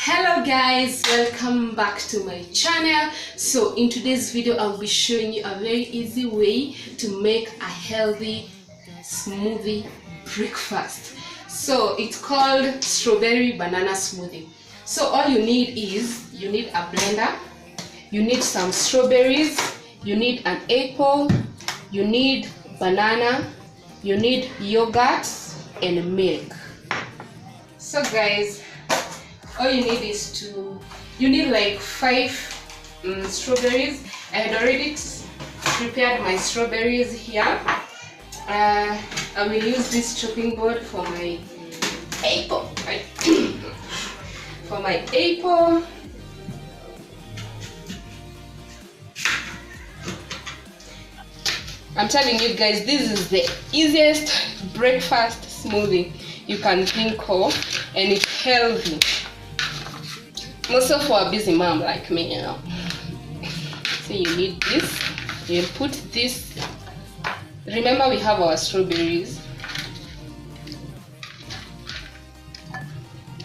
Hello guys, welcome back to my channel. So in today's video I'll be showing you a very easy way to make a healthy smoothie breakfast. So it's called strawberry banana smoothie. So all you need is you need a blender, you need some strawberries, you need an apple, you need banana, you need yogurt and milk. So guys, all you need is you need like 5 strawberries. I had already prepared my strawberries here. I will use this chopping board for my apple. For my apple. I'm telling you guys, this is the easiest breakfast smoothie you can think of, and it's healthy. Also for a busy mom like me, you know. So you need this. You put this. Remember, we have our strawberries.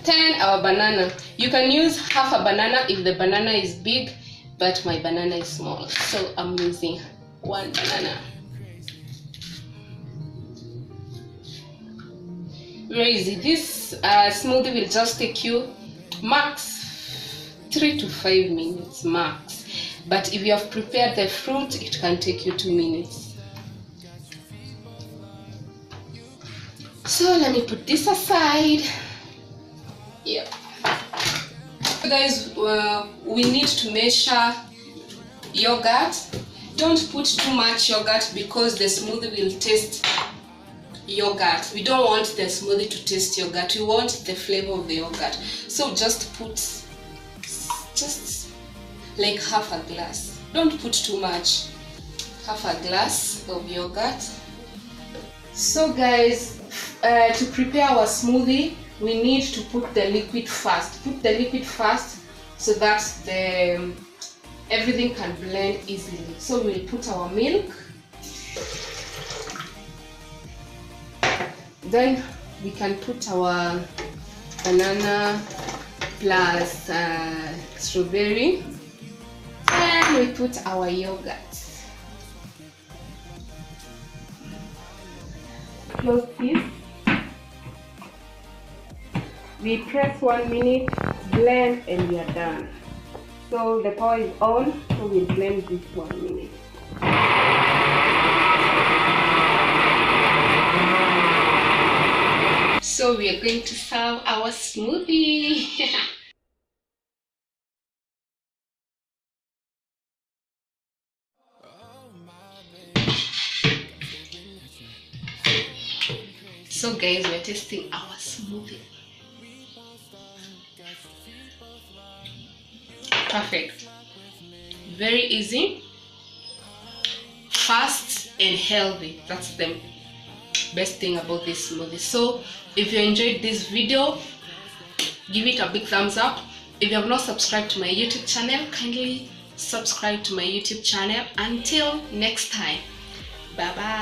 Then our banana. You can use half a banana if the banana is big, but my banana is small, so I'm using 1 banana. Very easy. This smoothie will just take you max 3 to 5 minutes max, but if you have prepared the fruit, it can take you 2 minutes. So let me put this aside. Yeah. So guys, we need to measure yogurt. Don't put too much yogurt because the smoothie will taste yogurt. We don't want the smoothie to taste yogurt. We want the flavor of the yogurt. So just put like half a glass. Don't put too much. Half a glass of yogurt. So guys, to prepare our smoothie, we need to put the liquid first. Put the liquid first so that everything can blend easily. So we'll put our milk. Then we can put our banana plus strawberry. Then we put our yogurt. Close this. We press 1 minute, blend, and we are done. So the power is on, so we'll blend this 1 minute. So we are going to serve our smoothie. So guys, we're tasting our smoothie. Perfect. Very easy, fast and healthy. That's the best thing about this smoothie. So if you enjoyed this video, give it a big thumbs up. If you have not subscribed to my YouTube channel, kindly subscribe to my YouTube channel. Until next time, bye bye.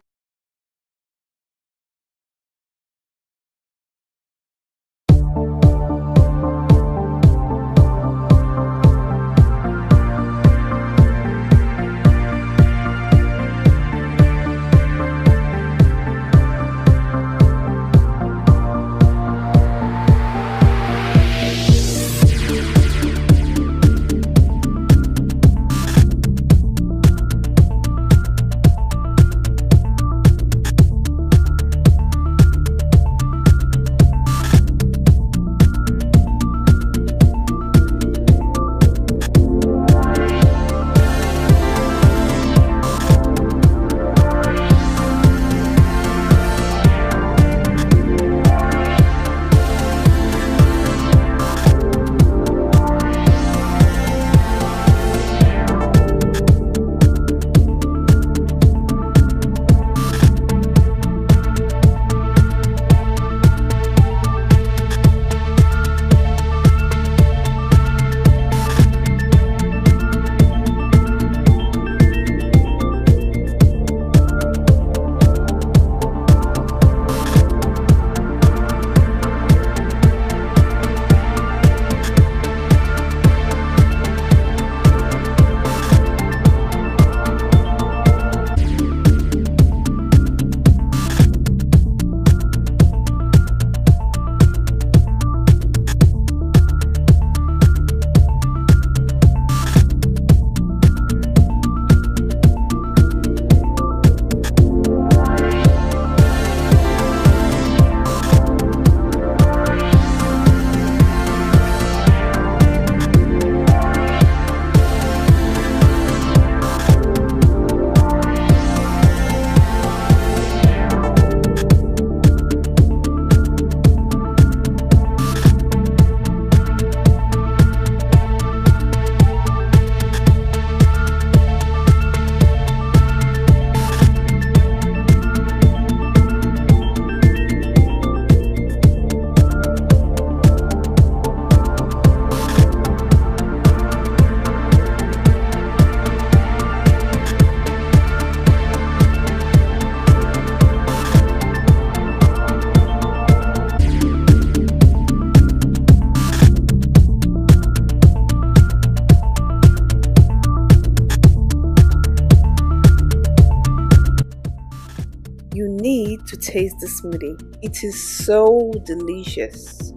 taste the smoothie. It is so delicious.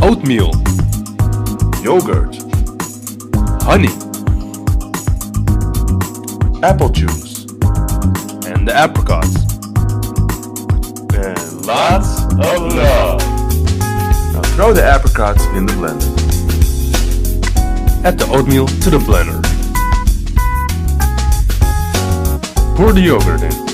Oatmeal, yogurt, honey, apple juice, and the apricots, and lots of love. Now throw the apricots in the blender. Add the oatmeal to the blender. Pour the yogurt in.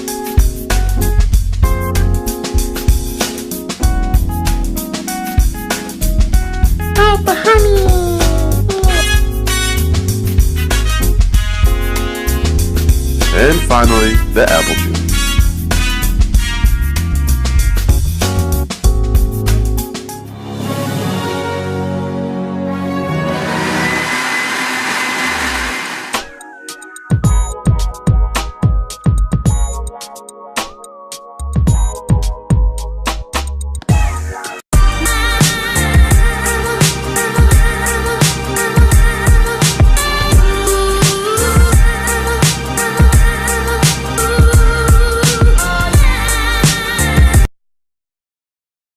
And finally, the apple juice.